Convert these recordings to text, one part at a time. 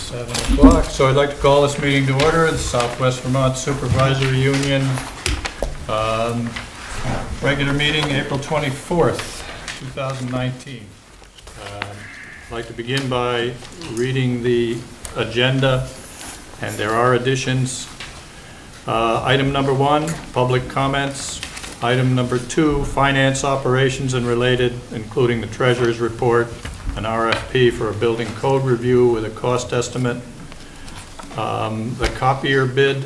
7 o'clock. So I'd like to call this meeting to order. The Southwest Vermont Supervisory Union regular meeting, April 24th, 2019. I'd like to begin by reading the agenda, and there are additions. Item number 1, public comments. Item number 2, finance operations and related, including the treasurer's report, an RFP for a building code review with a cost estimate. The copier bid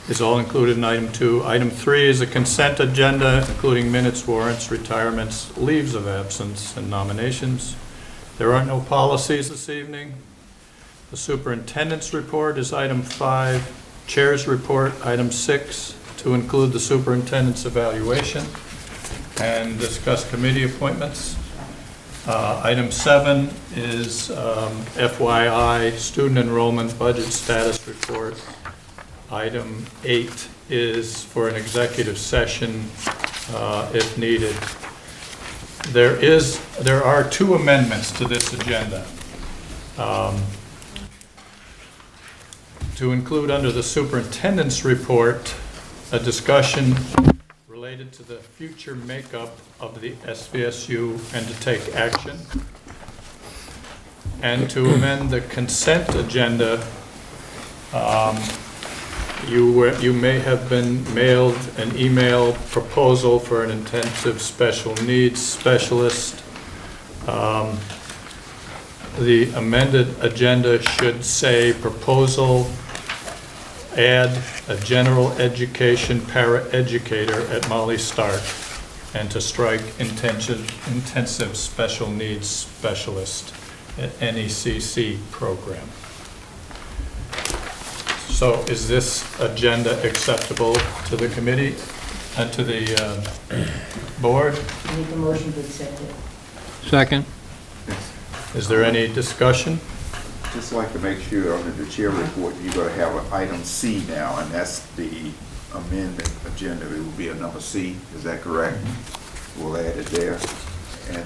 is all included in item 2. Item 3 is a consent agenda, including minutes, warrants, retirements, leaves of absence, and nominations. There are no policies this evening. The superintendent's report is item 5. Chair's report, item 6, to include the superintendent's evaluation and discuss committee appointments. Item 7 is FYI, student enrollment budget status report. Item 8 is for an executive session if needed. There are 2 amendments to this agenda. To include under the superintendent's report a discussion related to the future makeup of the SVSU and to take action, and to amend the consent agenda. You may have been mailed an email proposal for an intensive special needs specialist. The amended agenda should say proposal, add a general education para-educator at Molly Stark, and to strike intensive special needs specialist at NECC program. So is this agenda acceptable to the committee and to the board? Make a motion to accept it. Second. Is there any discussion? Just like to make sure under the chair report, you're going to have an item C now, and that's the amendment agenda. It will be a number C, is that correct? We'll add it there. And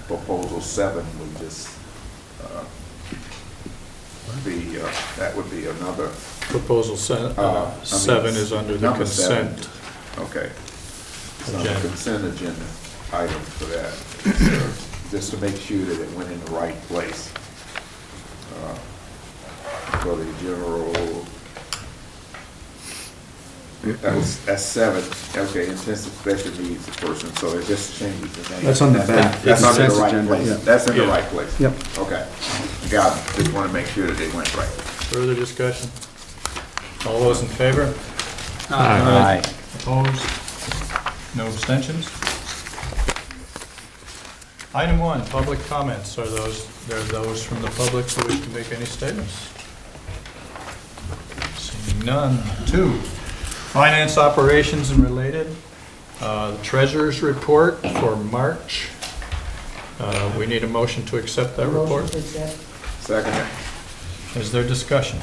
proposal 7 would just be, that would be another. Proposal 7 is under the consent. Okay. It's on the consent agenda item for that. So just to make sure that it went in the right place. For the general, that's 7. Okay, intensive special needs person. So it just changes the name. That's on the back. That's It's under the consent right agenda, place. yeah. That's in the right place. Yep. Okay, got it. Just want to make sure that they went right. Further discussion? All those in favor? Aye. Opposed? No abstentions? Item 1, public comments. There are those from the public who wish to make any statements? Seeing none. 2, finance operations and related. The treasurer's report for March. We need a motion to accept that report. Motion to accept. Second. Is there discussion?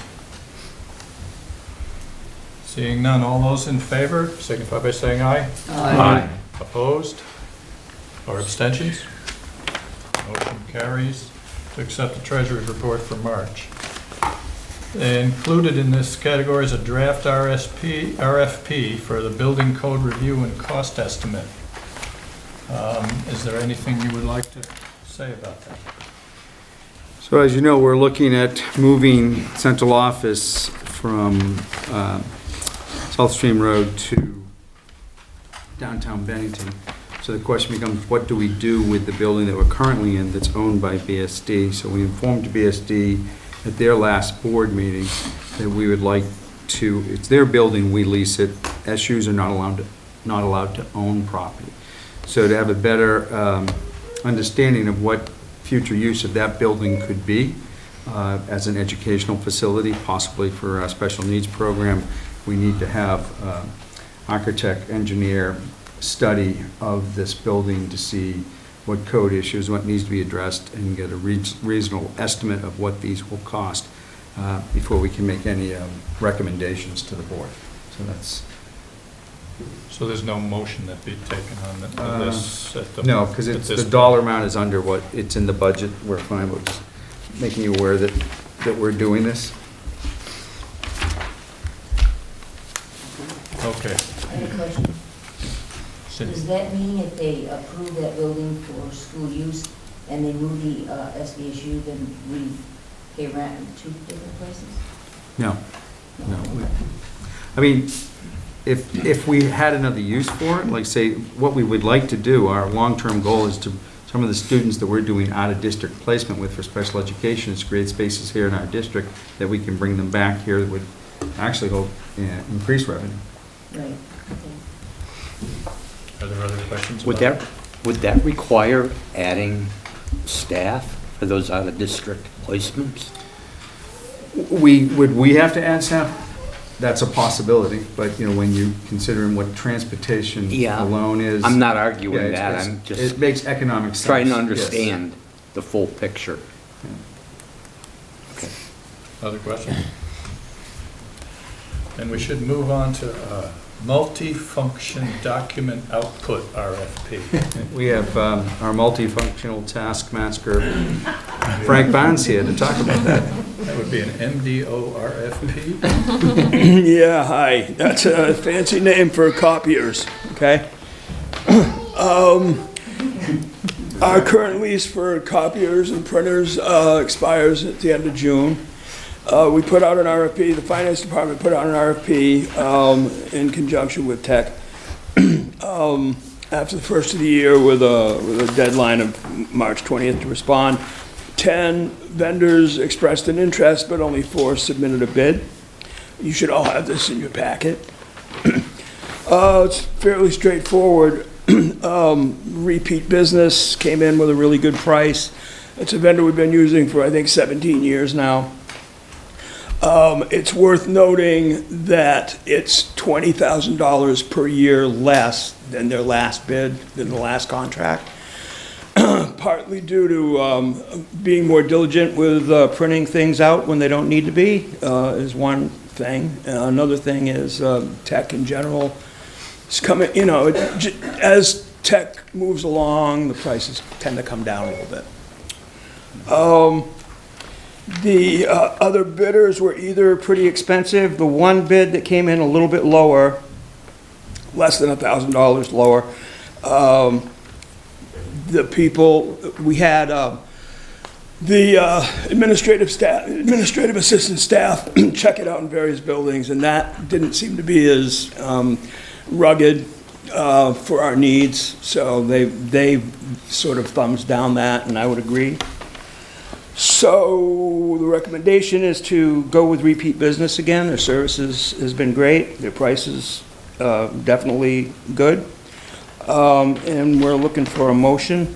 Seeing none, all those in favor signify by saying aye. Aye. Opposed? Or abstentions? Motion carries to accept the treasurer's report for March. Included in this category is a draft RFP for the building code review and cost estimate. Is there anything you would like to say about that? So as you know, we're looking at moving central office from South Stream Road to downtown Bennington. So the question becomes, what do we do with the building that we're currently in that's owned by BSD? So we informed BSD at their last board meeting that we would like to, it's their building, we lease it. SUs are not allowed to own property. So to have a better understanding of what future use of that building could be as an educational facility, possibly for a special needs program, we need to have architect, engineer study of this building to see what code issues, what needs to be addressed, and get a reasonable estimate of what these will cost before we can make any recommendations to the board. So that's. So there's no motion that be taken on this? No, because the dollar amount is under what it's in the budget. We're fine with just making you aware that that we're doing this. Okay. I have a question. Cindy. Does that mean if they approve that building for school use and they move the SVSU, then we pay rent in two different places? No, no. I mean, if we had another use for it, like say, what we would like to do, our long-term goal is to, some of the students that we're doing out-of-district placement with for special education, is create spaces here in our district that we can bring them back here that would actually hope increase revenue. Right, okay. Are there other questions? Would about that require adding staff for those out-of-district placements? Would we have to add staff? That's a possibility, but, you know, when you considering what transportation Yeah. alone is. I'm not arguing yeah, that, it's- I'm just It makes economic sense. trying to yes. understand the full picture. Okay. Other questions? And we should move on to multi-function document output RFP. We have our multifunctional taskmaster, Frank Barnes, here to talk about that. That would be an MDO RFP. Yeah, hi. That's a fancy name for copiers, okay? Our current lease for copiers and printers expires at the end of June. We put out an RFP, the finance department put out an RFP in conjunction with Tech after the first of the year with a deadline of March 20th to respond. 10 vendors expressed an interest, but only 4 submitted a bid. You should all have this in your packet. It's fairly straightforward. Repeat business came in with a really good price. It's a vendor we've been using for, I think, 17 years now. It's worth noting that it's $20,000 per year less than their last bid, than the last contract. Partly due to being more diligent with printing things out when they don't need to be, is one thing. Another thing is tech in general is coming, you know, as tech moves along, the prices tend to come down a little bit. The other bidders were either pretty expensive. The one bid that came in a little bit lower, less than $1,000 lower, the people, we had the administrative assistant staff check it out in various buildings, and that didn't seem to be as rugged for our needs, so they sort of thumbs down that, and I would agree. So the recommendation is to go with repeat business again. Their services has been great. Their prices definitely good. And we're looking for a motion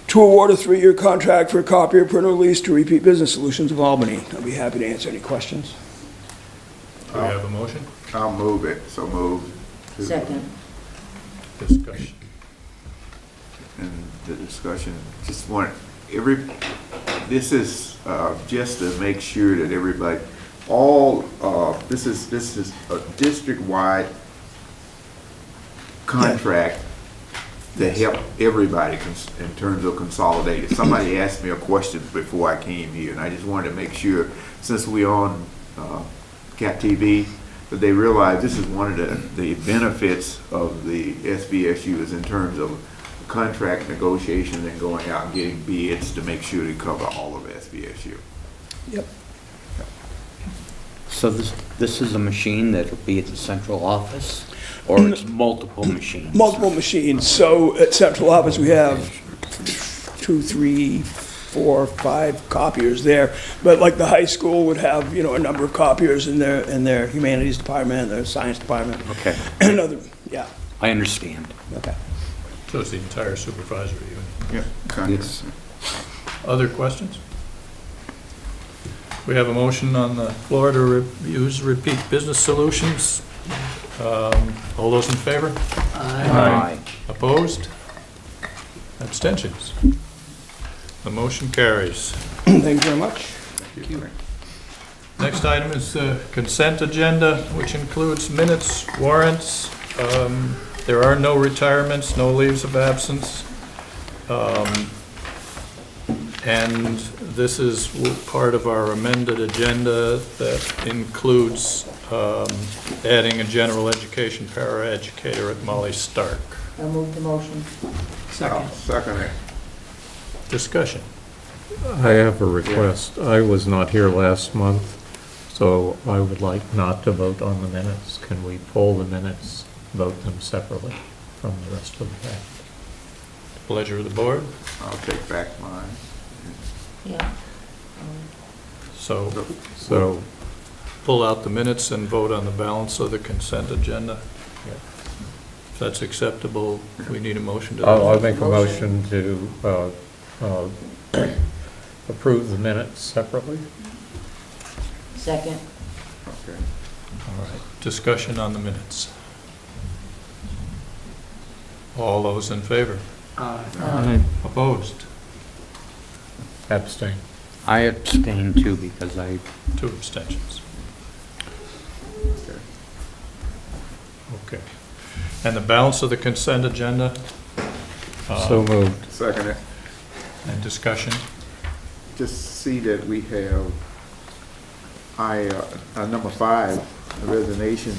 to award a 3-year contract for a copier printer lease to Repeat Business Solutions of Albany. I'll be happy to answer any questions. Do we have a motion? I'll move it, so move. Second. Discussion. And the discussion, just want, this is just to make sure that everybody, this is a district-wide contract to help everybody in terms of consolidated. Somebody asked me a question before I came here, and I just wanted to make sure, since we're on Cap TV, that they realize this is one of the benefits of the SVSU is in terms of contract negotiations and going out and getting bids to make sure they cover all of SVSU. Yep. So this is a machine that'll be at the central office, or it's multiple machines? Multiple machines. So at central office, we have 2, 3, 4, 5 copiers there. But like the high school would have, you know, a number of copiers in their humanities department, their science department. Okay, And other, yeah, I understand. okay. So it's the entire supervisory unit. Yeah. Yes. Other questions? We have a motion on the floor to use Repeat Business Solutions. All those in favor? Aye. Opposed? Abstentions? The motion carries. Thank you very much. Next item is the consent agenda, which includes minutes, warrants. There are no retirements, no leaves of absence. And this is part of our amended agenda that includes adding a general education paraeducator at Molly Stark. I'll move the motion. I'll second it. Discussion. I have a request. I was not here last month, so I would like not to vote on the minutes. Can we pull the minutes, vote them separately from the rest of the pack? Pleasure of the board. I'll take back mine. Yeah. So So, pull out the minutes and vote on the balance of the consent agenda. If that's acceptable, we need a motion to. I'll make a motion to approve the minutes separately. Second. Okay. All right. Discussion on the minutes. All those in favor? Opposed? Abstain. I abstain too because I, 2 abstentions. Okay. Okay. And the balance of the consent agenda? So moved. Second it. And discussion? Just see that we have, number 5, a resignation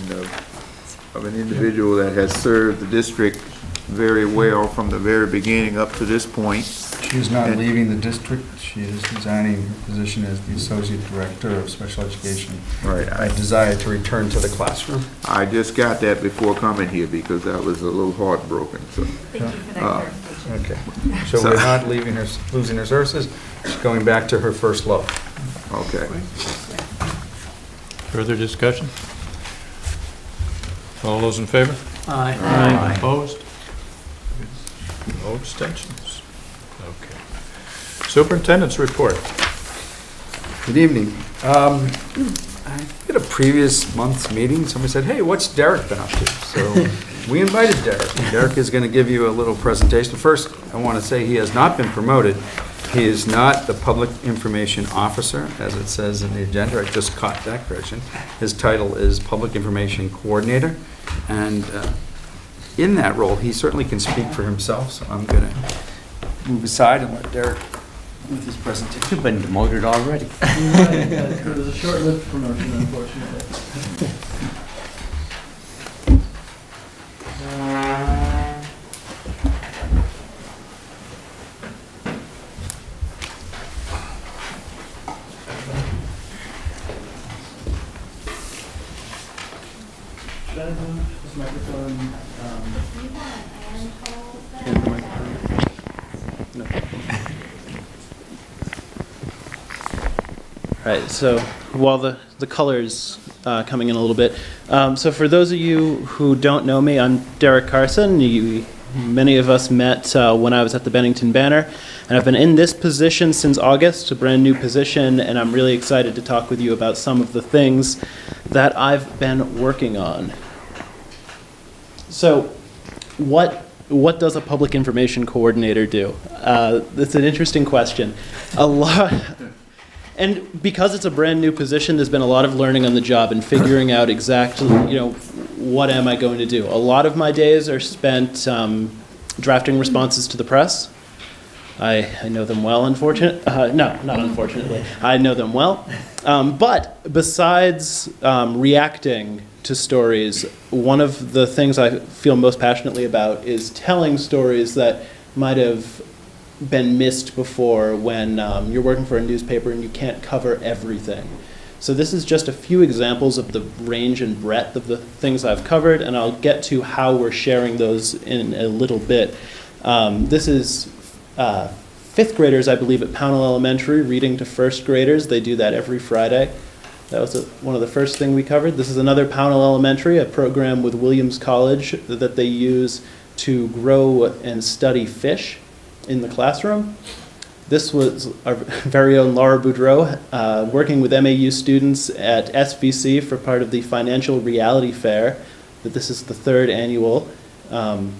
of an individual that has served the district very well from the very beginning up to this point. She's not leaving the district. She is resigning her position as the Associate Director of Special Education. Right. I desire to return to the classroom. I just got that before coming here because I was a little heartbroken, so. Thank you for that clarification. Okay. So we're not leaving her, losing her services. She's going back to her first love. Okay. Further discussion? All those in favor? Aye. Opposed? No abstentions. Okay. Superintendents report. Good evening. At a previous month's meeting, somebody said, hey, what's Derek been up to? So we invited Derek. And Derek is going to give you a little presentation. First, I want to say he has not been promoted. He is not the Public Information Officer, as it says in the agenda. I just caught that correction. His title is Public Information Coordinator. And in that role, he certainly can speak for himself, so I'm going to move aside and let Derek with his presentation. you've been demoted already. It was a short-lived promotion, unfortunately. Should I move this microphone? All right, so while the color's coming in a little bit, so for those of you who don't know me, I'm Derek Carson. Many of us met when I was at the Bennington Banner, and I've been in this position since August, a brand new position, and I'm really excited to talk with you about some of the things that I've been working on. So what does a public information coordinator do? That's an interesting question. And because it's a brand new position, there's been a lot of learning on the job and figuring out exactly, what am I going to do? A lot of my days are spent drafting responses to the press. I know them well, no, not unfortunately. I know them well. But besides reacting to stories, one of the things I feel most passionately about is telling stories that might have been missed before when you're working for a newspaper and you can't cover everything. So this is just a few examples of the range and breadth of the things I've covered, and I'll get to how we're sharing those in a little bit. This is fifth graders, I believe, at Pownell Elementary, reading to first graders. They do that every Friday. That was one of the first things we covered. This is another Pownell Elementary, a program with Williams College that they use to grow and study fish in the classroom. This was our very own Laura Boudreau, working with MAU students at SVC for part of the Financial Reality Fair. This is the 3rd annual. Vermont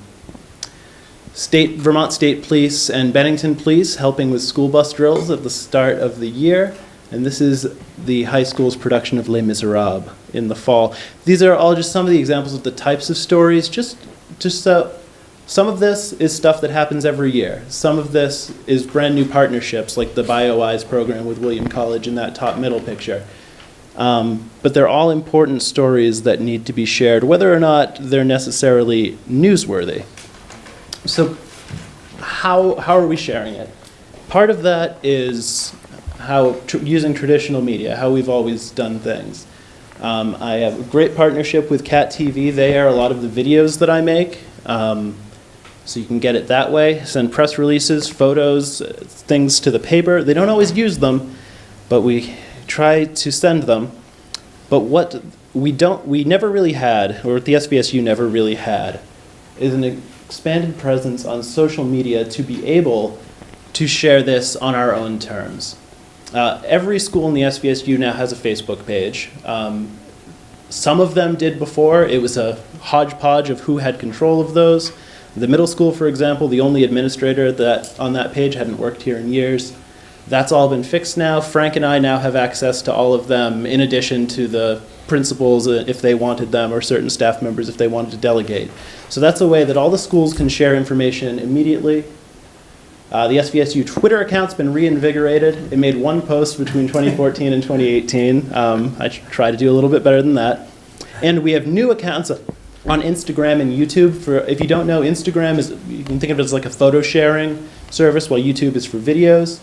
State Police and Bennington Police helping with school bus drills at the start of the year. And this is the high school's production of Les Miserables in the fall. These are all just some of the examples of the types of stories, just so Some of this is stuff that happens every year. Some of this is brand new partnerships, like the BioEyes program with William College in that top middle picture. But they're all important stories that need to be shared, whether or not they're necessarily newsworthy. So how are we sharing it? Part of that is using traditional media, how we've always done things. I have a great partnership with Cat TV. They air a lot of the videos that I make. So you can get it that way. Send press releases, photos, things to the paper. They don't always use them, but we try to send them. But what we never really had, or the SVSU never really had, is an expanded presence on social media to be able to share this on our own terms. Every school in the SVSU now has a Facebook page. Some of them did before. It was a hodgepodge of who had control of those. The middle school, for example, the only administrator on that page hadn't worked here in years. That's all been fixed now. Frank and I now have access to all of them, in addition to the principals if they wanted them, or certain staff members if they wanted to delegate. So that's a way that all the schools can share information immediately. The SVSU Twitter account's been reinvigorated. It made one post between 2014 and 2018. I try to do a little bit better than that. And we have new accounts on Instagram and YouTube. If you don't know, Instagram is, you can think of it as like a photo sharing service, while YouTube is for videos.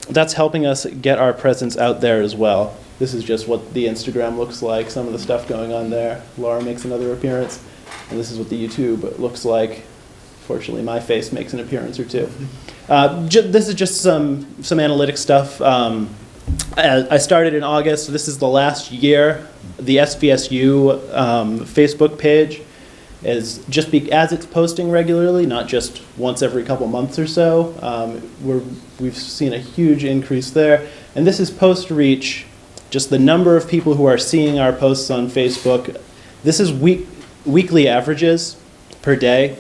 That's helping us get our presence out there as well. This is just what the Instagram looks like, some of the stuff going on there. Laura makes another appearance. And this is what the YouTube looks like. Fortunately, my face makes an appearance or two. This is just some analytic stuff. I started in August. This is the last year. The SVSU Facebook page is as it's posting regularly, not just once every couple months or so. We've seen a huge increase there. And this is post reach, just the number of people who are seeing our posts on Facebook. This is weekly averages per day.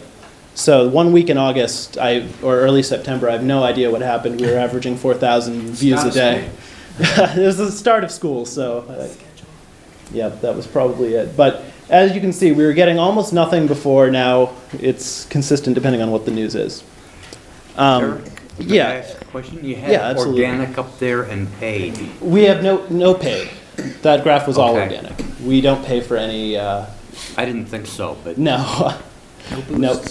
So 1 week in August, or early September, I have no idea what happened. We were averaging 4,000 views a day. It was the start of school, so yeah, that was probably it. But as you can see, we were getting almost nothing before. Now it's consistent depending on what the news is. Eric, can I Yeah. ask a question? You Yeah, had absolutely. organic up there and paid. We have no paid. That graph was all Okay. organic. We don't pay for any. I didn't think so, but No. Nope.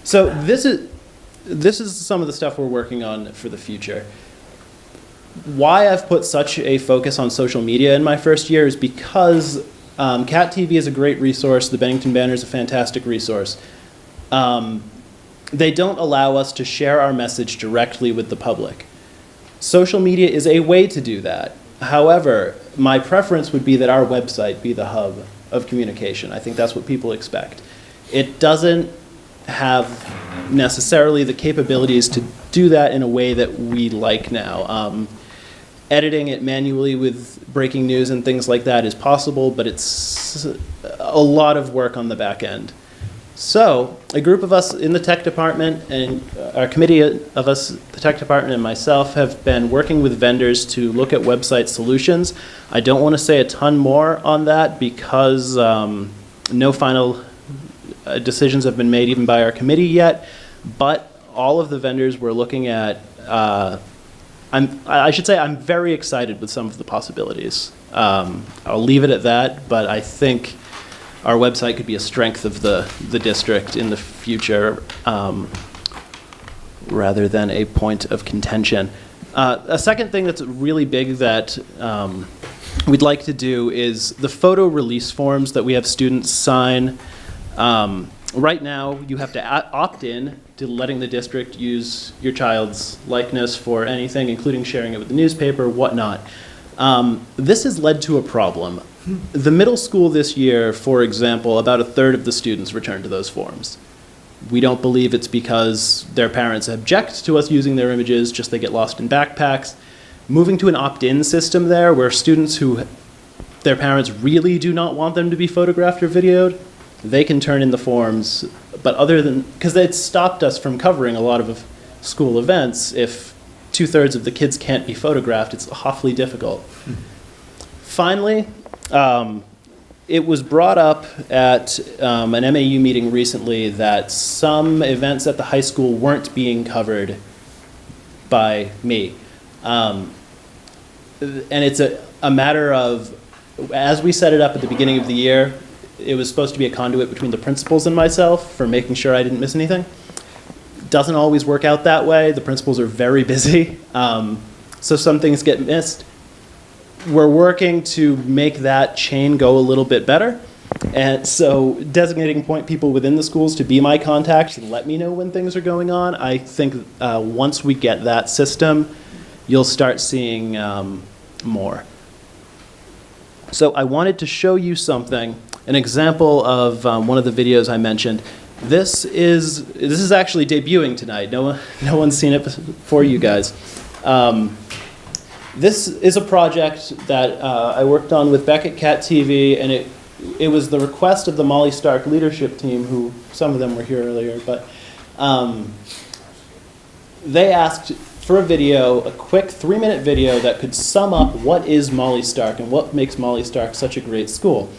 So this is some of the stuff we're working on for the future. Why I've put such a focus on social media in my first year is because Cat TV is a great resource. The Bennington Banner is a fantastic resource. They don't allow us to share our message directly with the public. Social media is a way to do that. However, my preference would be that our website be the hub of communication. I think that's what people expect. It doesn't have necessarily the capabilities to do that in a way that we like now. Editing it manually with breaking news and things like that is possible, but it's a lot of work on the back end. So a group of us in the tech department, and our committee of us, the tech department and myself, have been working with vendors to look at website solutions. I don't want to say a ton more on that because no final decisions have been made even by our committee yet, but all of the vendors we're looking at, I should say I'm very excited with some of the possibilities. I'll leave it at that, but I think our website could be a strength of the district in the future rather than a point of contention. A second thing that's really big that we'd like to do is the photo release forms that we have students sign. Right now, you have to opt in to letting the district use your child's likeness for anything, including sharing it with the newspaper, whatnot. This has led to a problem. The middle school this year, for example, about a third of the students returned to those forms. We don't believe it's because their parents object to us using their images, just they get lost in backpacks. Moving to an opt-in system there, where students who their parents really do not want them to be photographed or videoed, they can turn in the forms, but because it stopped us from covering a lot of school events, if 2/3 of the kids can't be photographed, it's awfully difficult. Finally, it was brought up at an MAU meeting recently that some events at the high school weren't being covered by me. And it's a matter of, as we set it up at the beginning of the year, it was supposed to be a conduit between the principals and myself for making sure I didn't miss anything. Doesn't always work out that way. The principals are very busy, so some things get missed. We're working to make that chain go a little bit better. And so designating point people within the schools to be my contacts and let me know when things are going on, I think once we get that system, you'll start seeing more. So I wanted to show you something, an example of one of the videos I mentioned. This is actually debuting tonight. No one's seen it before you guys. This is a project that I worked on with Beckett Cat TV, and it was the request of the Molly Stark leadership team, who some of them were here earlier, but they asked for a video, a quick 3-minute video that could sum up what is Molly Stark and what makes Molly Stark such a great school.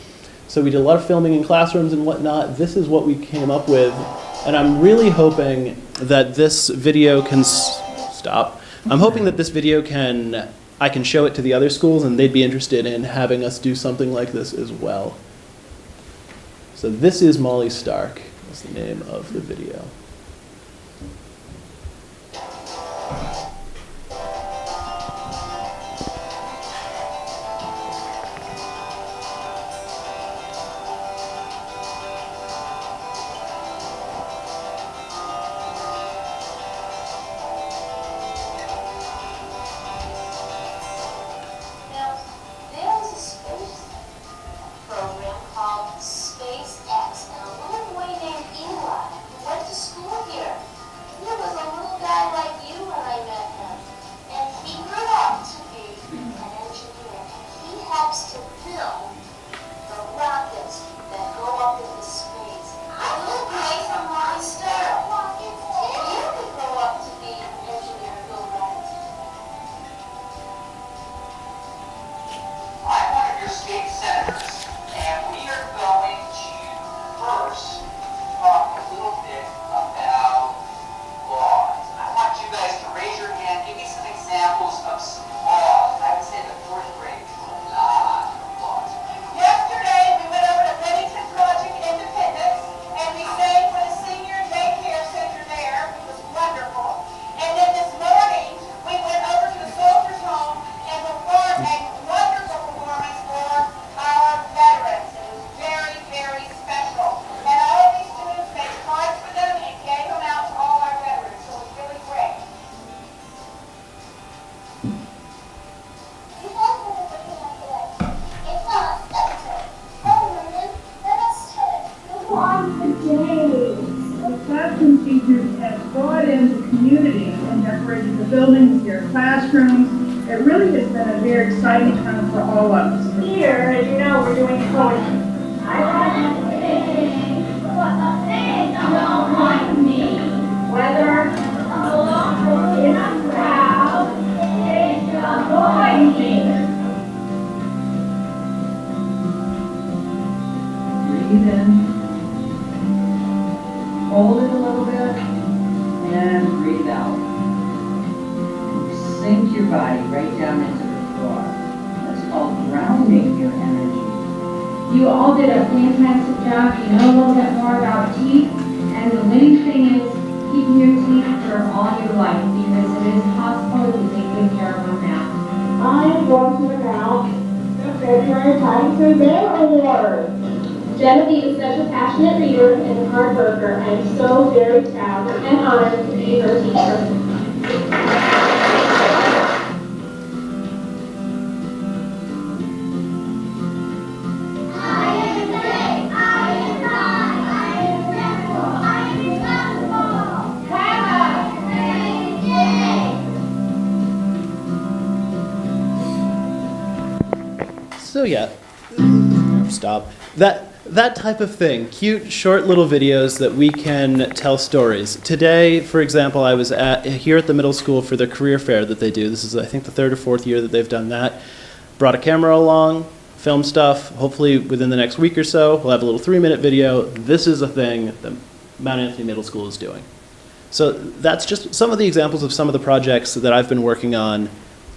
So we did a lot of filming in classrooms and whatnot. This is what we came up with, and I'm really hoping that this video can stop. I'm hoping that this video I can show it to the other schools and they'd be interested in having us do something like this as well. So this is Molly Stark, is the name of the video. Hold it a little bit, and breathe out. Sink your body right down into the floor. That's called grounding your energy. You all did a fantastic job. You know a little bit more about teeth, and the winning thing is keeping your teeth for all your life, because it is possible to take good care of them now. I am going to announce the February Times for Their Award. Genevieve is such a passionate reader and a hard worker. I am so very proud and honored to be her teacher. So yeah, stop. That type of thing, cute, short little videos that we can tell stories. Today, for example, I was here at the middle school for the career fair that they do. This is, I think, the 3rd or 4th year that they've done that. Brought a camera along, film stuff. Hopefully, within the next week or so, we'll have a little 3-minute video. This is a thing that Mount Anthony Middle School is doing. So that's just some of the examples of some of the projects that I've been working on.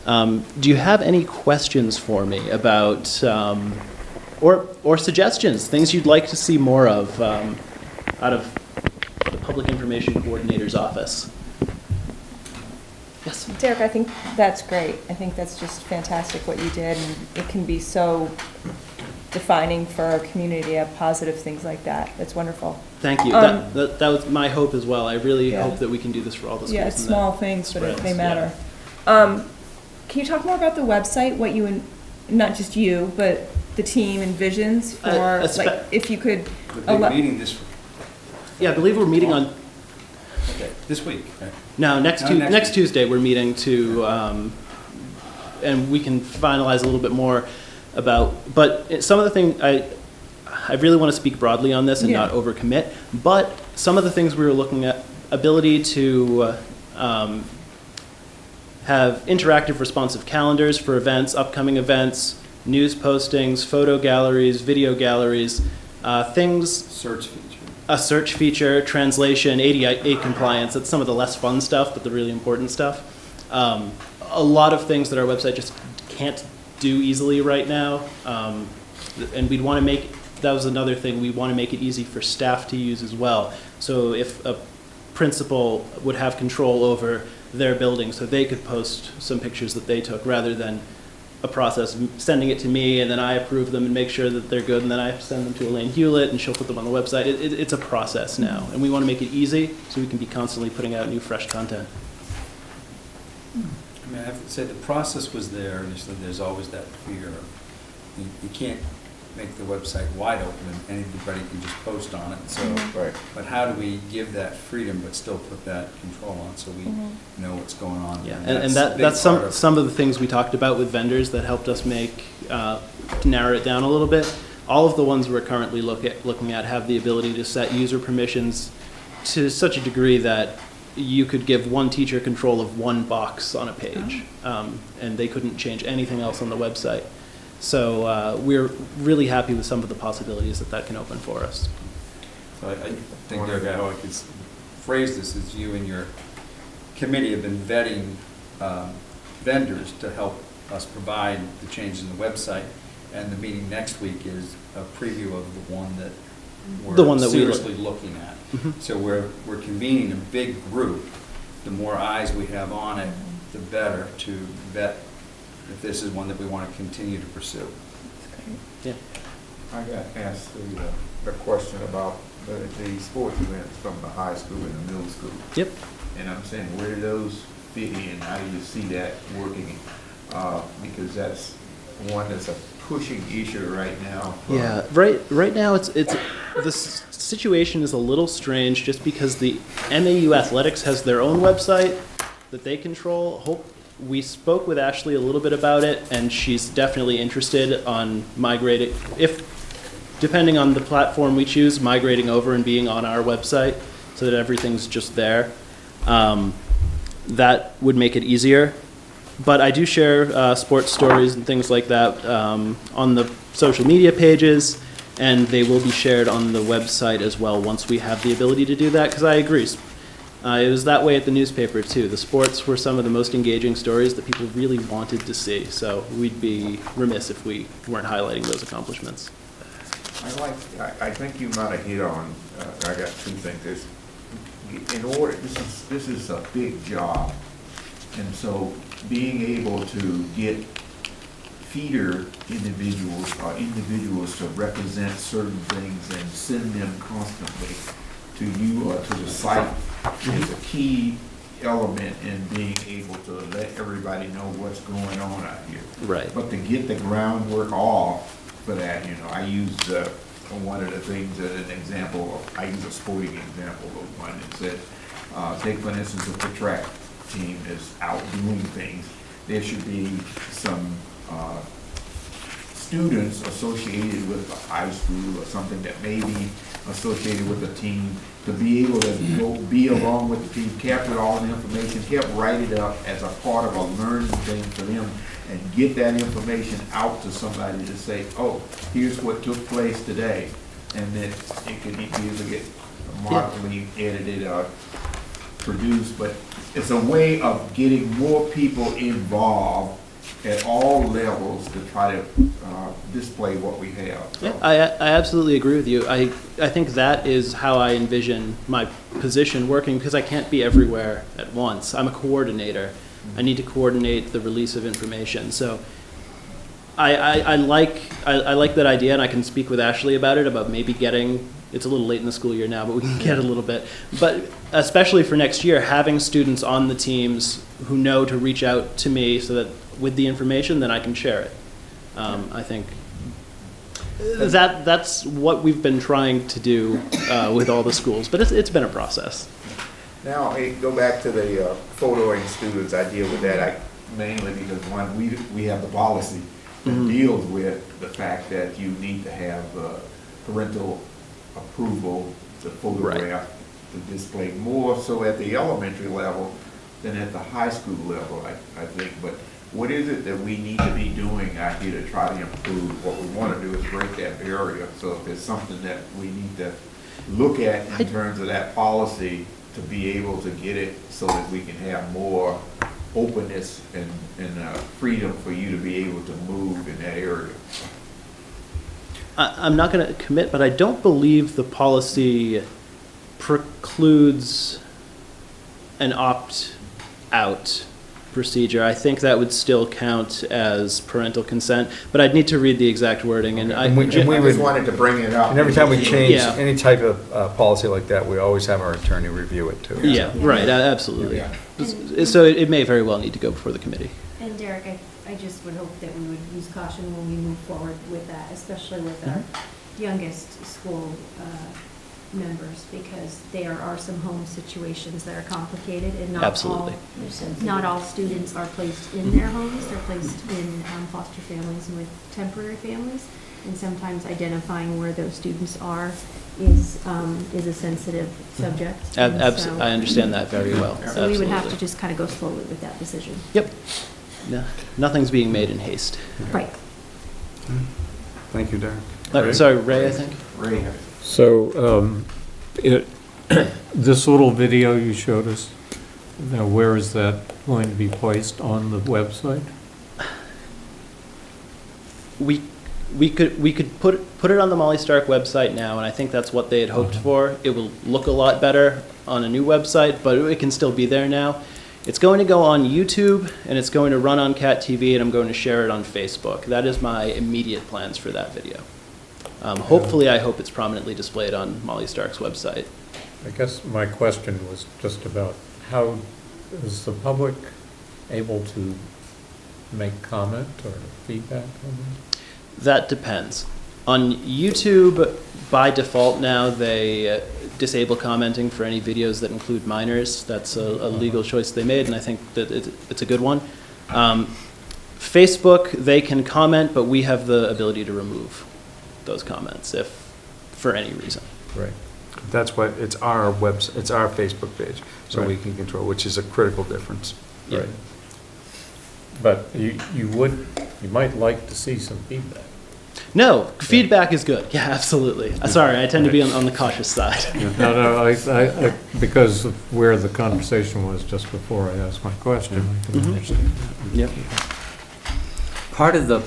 Do you have any questions for me about, or suggestions, things you'd like to see more of out of the Public Information Coordinator's office? Yes. Derek, I think that's great. I think that's just fantastic what you did, and it can be so defining for our community to have positive things like that. That's wonderful. Thank you. That was my hope as well. I really Yeah. hope that we can do this for all the schools. Yeah, it's and small that things, but spreads, they yeah. matter. Can you talk more about the website, what you, not just you, but the team envisions for, like, if you could. The big meeting this, Yeah, I believe we're meeting on, okay, this week, right? no, next next week. Tuesday, we're meeting to, and we can finalize a little bit more about, but some of the things, I really want to speak broadly on this and Yeah. not overcommit, but some of the things we were looking at, ability to have interactive responsive calendars for events, upcoming events, news postings, photo galleries, video galleries, things, Search feature. a search feature, translation, ADA compliance. That's some of the less fun stuff, but the really important stuff. A lot of things that our website just can't do easily right now. And we'd want to make, that was another thing, we want to make it easy for staff to use as well. So if a principal would have control over their building, so they could post some pictures that they took, rather than a process of sending it to me and then I approve them and make sure that they're good, and then I send them to Elaine Hewlett and she'll put them on the website. It's a process now, and we want to make it easy so we can be constantly putting out new, fresh content. I mean, I have to say, the process was there, and there's always that fear of, you can't make the website wide open and anybody can just post on it, so. Right. But how do we give that freedom but still put that control on so we know what's going on? Yeah, And and a big that's part of- some of the things we talked about with vendors that helped us make, narrow it down a little bit. All of the ones we're currently looking at have the ability to set user permissions to such a degree that you could give one teacher control of one box on a page, and they couldn't change anything else on the website. So we're really happy with some of the possibilities that can open for us. So I think, Derek, how I could phrase this is you and your committee have been vetting vendors to help us provide the changes in the website, and the meeting next week is a preview of the one that we're seriously looking at. So we're convening a big group. The more eyes we have on it, the better to vet if this is one that we want to continue to pursue. Yeah. I got asked the question about the sports events from the high school and the middle school. Yep. And I'm saying, where do those fit in? How do you see that working? Because that's one that's a pushing issue right now. Yeah, right now it's the situation is a little strange just because the MAU Athletics has their own website that they control. We spoke with Ashley a little bit about it, and she's definitely interested on migrating, depending on the platform we choose, migrating over and being on our website so that everything's just there. That would make it easier. But I do share sports stories and things like that on the social media pages, and they will be shared on the website as well once we have the ability to do that, because I agree. It was that way at the newspaper, too. The sports were some of the most engaging stories that people really wanted to see, so we'd be remiss if we weren't highlighting those accomplishments. I think you might have hit on, I got two things. In order, this is a big job, and so being able to get feeder individuals or individuals to represent certain things and send them constantly to you or to the site is a key element in being able to let everybody know what's going on out here. Right. But to get the groundwork off for that, I used one of the things as an example, I use a sporting example of one that said, take for instance, if the track team is out doing things, there should be some students associated with the high school or something that may be associated with the team to be able to go be along with the team, capture all the information, help write it up as a part of a learning thing for them, and get that information out to somebody to say, oh, here's what took place today, and then it can easily get markedly edited or produced, but it's a way of getting more people involved at all levels to try to display what we have. Yeah, I absolutely agree with you. I think that is how I envision my position working, because I can't be everywhere at once. I'm a coordinator. I need to coordinate the release of information. So I like that idea, and I can speak with Ashley about it, about maybe getting, it's a little late in the school year now, but we can get a little bit. But especially for next year, having students on the teams who know to reach out to me so that with the information, then I can share it. I think that's what we've been trying to do with all the schools, but it's been a process. Now, go back to the photoing students. I deal with that mainly because one, we have the policy that deals with the fact that you need to have parental approval to photograph, to display more so at the elementary level than at the high school level, I think. But what is it that we need to be doing out here to try to improve? What we want to do is break that barrier. So if there's something that we need to look at in terms of that policy to be able to get it so that we can have more openness and freedom for you to be able to move in that area. I'm not going to commit, but I don't believe the policy precludes an opt-out procedure. I think that would still count as parental consent, but I'd need to read the exact wording. And I just wanted to bring it up. And every time we change any type of policy like that, we always have our attorney review it too. Yeah, right, absolutely. Yeah. So it may very well need to go before the committee. And Derek, I just would hope that we would use caution when we move forward with that, especially with our youngest school members, because there are some home situations that are complicated, and not all students are placed in their homes. They're placed in foster families and with temporary families, and sometimes identifying where those students are is a sensitive subject. I understand that very well. So we would have to just kind of go slowly with that decision. Yep. No, nothing's being made in haste. Right. Thank you, Derek. Sorry, Ray, I think. Ray. So, this little video you showed us, now where is that going to be placed on the website? We could put it on the Molly Stark website now, and I think that's what they had hoped for. It will look a lot better on a new website, but it can still be there now. It's going to go on YouTube, and it's going to run on Cat TV, and I'm going to share it on Facebook. That is my immediate plans for that video. Hopefully, I hope it's prominently displayed on Molly Stark's website. I guess my question was just about how is the public able to make comment or feedback on that? That depends. On YouTube, by default now, they disable commenting for any videos that include minors. That's a legal choice they made, and I think that it's a good one. Facebook, they can comment, but we have the ability to remove those comments if for any reason. Right. That's what, it's our website, it's our Facebook page, so we can control, which is a critical difference. Yeah. Right. But you might like to see some feedback. No, feedback is good. Yeah, absolutely. Sorry, I tend to be on the cautious side. No, I because of where the conversation was just before I asked my question, I can understand that. Yep. Part of the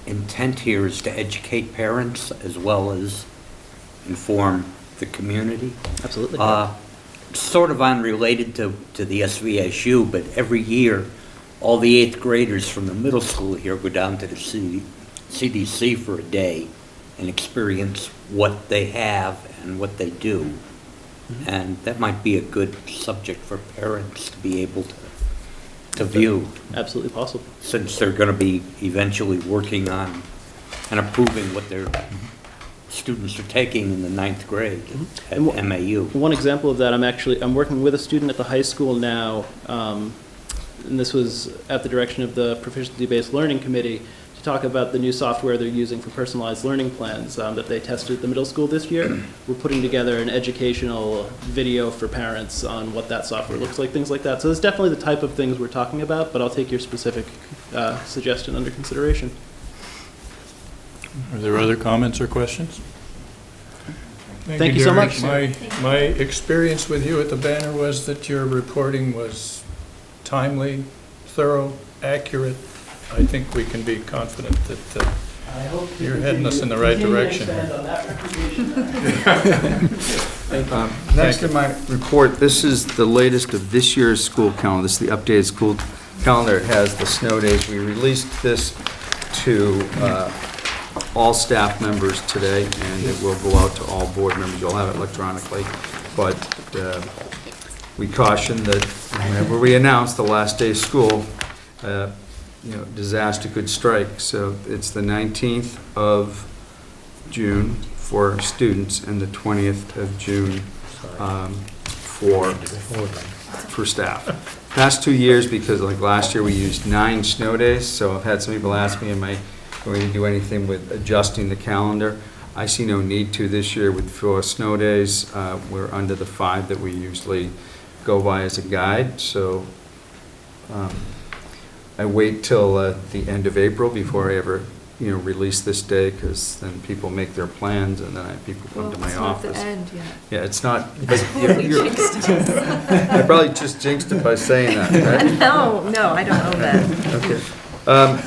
intent here is to educate parents as well as inform the community. Absolutely. Sort of unrelated to the SVSU, but every year, all the 8th graders from the middle school here go down to the CDC for a day and experience what they have and what they do. Mm-hmm. And that might be a good subject for parents to be able to view. Absolutely possible. Since they're going to be eventually working on and approving what their students are taking in the 9th grade at MAU. One example of that, I'm working with a student at the high school now, and this was at the direction of the Proficiency-Based Learning Committee, to talk about the new software they're using for personalized learning plans that they tested at the middle school this year. We're putting together an educational video for parents on what that software looks like, things like that. So it's definitely the type of things we're talking about, but I'll take your specific suggestion under consideration. Are there other comments or questions? Thank you so Derek. much. My experience with you at the Banner was that your reporting was timely, thorough, accurate. I think we can be confident that I hope to you're heading us in the right continue to direction. expand on that reputation. Next in my report, this is the latest of this year's school calendar. This is the updated school calendar. It has the snow days. We released this to all staff members today, and it will go out to all board members. You'll have it electronically. But we caution that whenever we announce the last day of school, disaster could strike. So it's the 19th of June for students and the 20th of June for staff. Past 2 years, because like last year we used 9 snow days, so I've had some people ask me, am I going to do anything with adjusting the calendar? I see no need to this year with 4 snow days. We're under the 5 that we usually go by as a guide, so I wait till the end of April before I ever, release this day, because then people make their plans and then people come to my office. It's not the end yet. Yeah, it's not. But Totally jinxed it. I probably just jinxed it by saying that, right? No, I don't know that. Okay.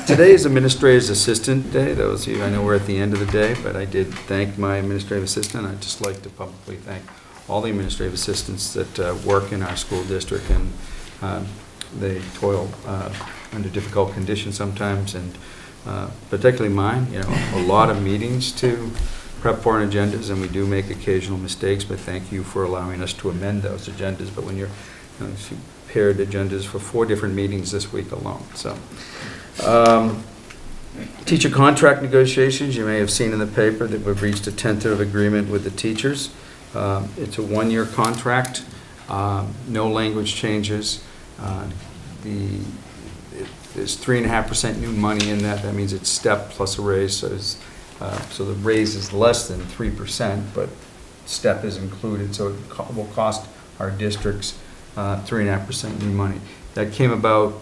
Today is Administrator's Assistant Day. Those of you, I know we're at the end of the day, but I did thank my administrative assistant. I'd just like to publicly thank all the administrative assistants that work in our school district, and they toil under difficult conditions sometimes, and particularly mine, a lot of meetings to prep for agendas, and we do make occasional mistakes, but thank you for allowing us to amend those agendas. But when she prepared agendas for 4 different meetings this week alone, so. Teacher contract negotiations, you may have seen in the paper that we've reached a tentative agreement with the teachers. It's a 1-year contract, no language changes. There's 3.5% new money in that. That means it's step plus a raise, so the raise is less than 3%, but step is included, so it will cost our districts 3.5% new money. That came about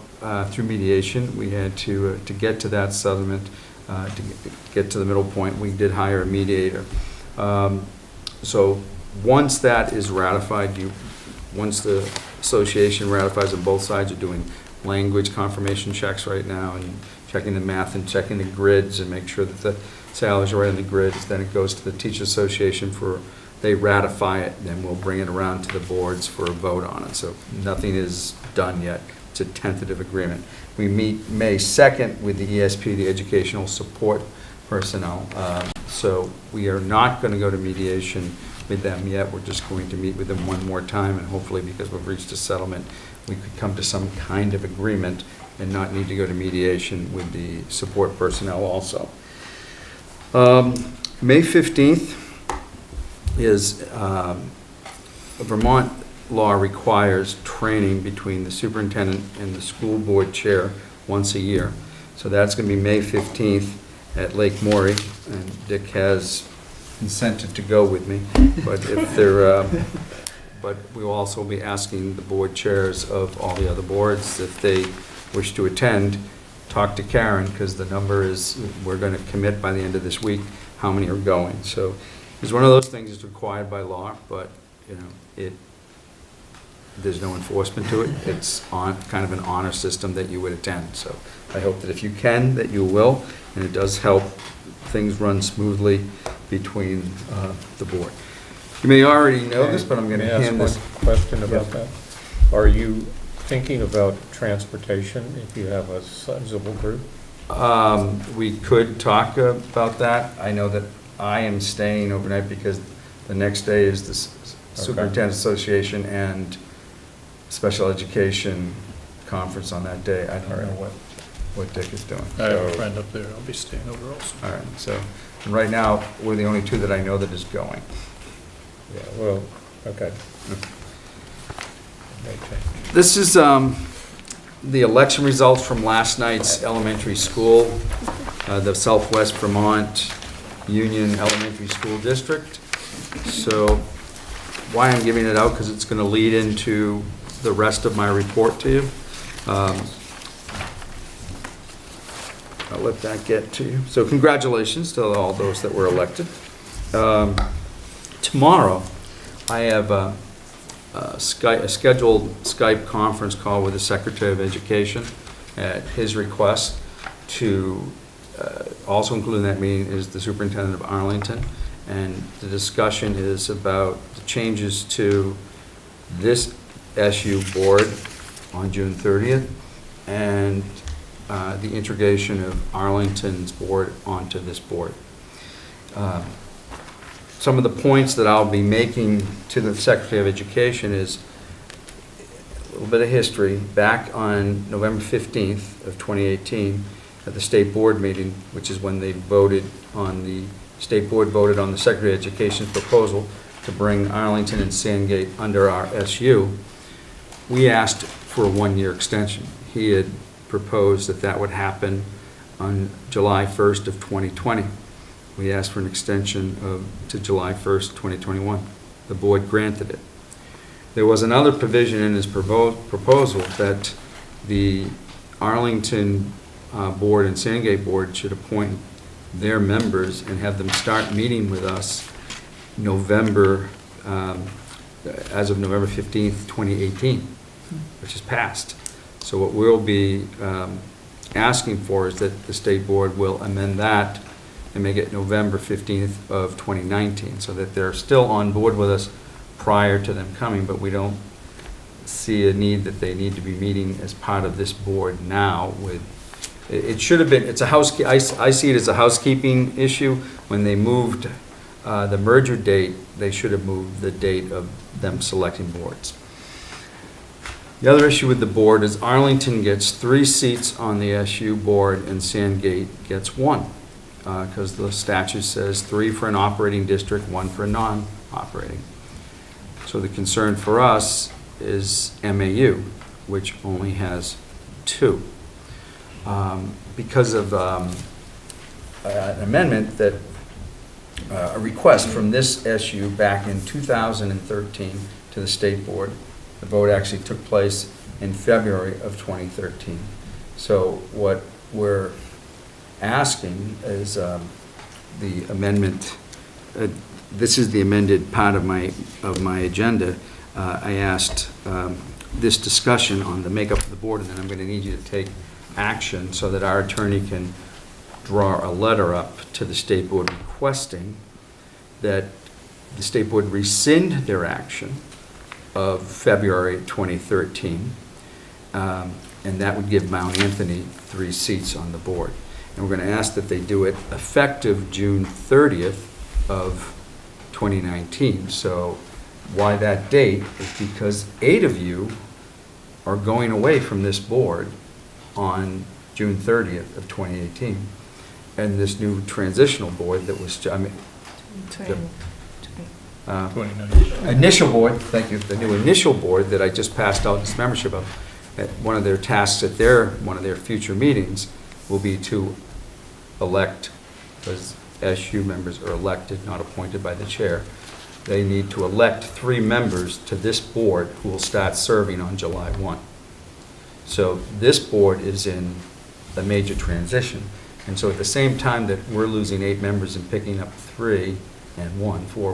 through mediation. We had to get to that settlement, to get to the middle point. We did hire a mediator. So once that is ratified, once the association ratifies and both sides are doing language confirmation checks right now and checking the math and checking the grids and make sure that the salaries are right on the grids, then it goes to the teacher association they ratify it, and then we'll bring it around to the boards for a vote on it. So nothing is done yet. It's a tentative agreement. We meet May 2nd with the ESP, the Educational Support Personnel. So we are not going to go to mediation with them yet. We're just going to meet with them one more time, and hopefully, because we've reached a settlement, we could come to some kind of agreement and not need to go to mediation with the support personnel also. May 15th is Vermont law requires training between the superintendent and the school board chair once a year. So that's going to be May 15th at Lake Maury, and Dick has consented to go with me. But if there, but we will also be asking the board chairs of all the other boards, if they wish to attend, talk to Karen, because the number is, we're going to commit by the end of this week how many are going. So it's one of those things that's required by law, but there's no enforcement to it. It's kind of an honor system that you would attend. So I hope that if you can, that you will, and it does help things run smoothly between the board. You may already know this, but I'm going to hand this. Question about that. Are you thinking about transportation if you have a sizable group? We could talk about that. I know that I am staying overnight because the next day is the Superintendents Association and Special Education Conference on that day. I don't know what Dick is doing. I have a friend up there. I'll be staying over also. All right, so right now, we're the only 2 that I know that is going. Yeah, well, okay. This is the election results from last night's elementary school the Southwest Vermont Union Elementary School District. So why I'm giving it out, because it's going to lead into the rest of my report to you. I'll let that get to you. So congratulations to all those that were elected. Tomorrow, I have a scheduled Skype conference call with the Secretary of Education at his request. To also include in that meeting is the Superintendent of Arlington, and the discussion is about the changes to this SU board on June 30th and the integration of Arlington's board onto this board. Some of the points that I'll be making to the Secretary of Education is a little bit of history. Back on November 15th of 2018, at the state board meeting, which is when they voted on the state board voted on the Secretary of Education's proposal to bring Arlington and Sandgate under our SU, we asked for a one-year extension. He had proposed that that would happen on July 1st of 2020. We asked for an extension to July 1st, 2021. The board granted it. There was another provision in his proposal that the Arlington board and Sandgate board should appoint their members and have them start meeting with us November, as of November 15th, 2018, which is passed. So what we'll be asking for is that the state board will amend that and make it November 15th of 2019, so that they're still on board with us prior to them coming, but we don't see a need that they need to be meeting as part of this board now. It should have been, I see it as a housekeeping issue. When they moved the merger date, they should have moved the date of them selecting boards. The other issue with the board is Arlington gets 3 seats on the SU board and Sandgate gets 1, because the statute says 3 for an operating district, 1 for a non-operating. So the concern for us is MAU, which only has 2. Because of an amendment that, a request from this SU back in 2013 to the state board. The vote actually took place in February of 2013. So what we're asking is the amendment, this is the amended part of my agenda. I asked this discussion on the makeup of the board, and then I'm going to need you to take action so that our attorney can draw a letter up to the state board requesting that the state board rescind their action of February 2013, and that would give Mount Anthony 3 seats on the board. And we're going to ask that they do it effective June 30th of 2019. So why that date is because 8 of you are going away from this board on June 30th of 2018. And this new transitional board that was, initial board, thank you, the new initial board that I just passed out this membership of, one of their tasks at one of their future meetings will be to elect, because SU members are elected, not appointed by the chair. They need to elect 3 members to this board who will start serving on July 1. So this board is in a major transition. And so at the same time that we're losing 8 members and picking up 3 and 1, 4,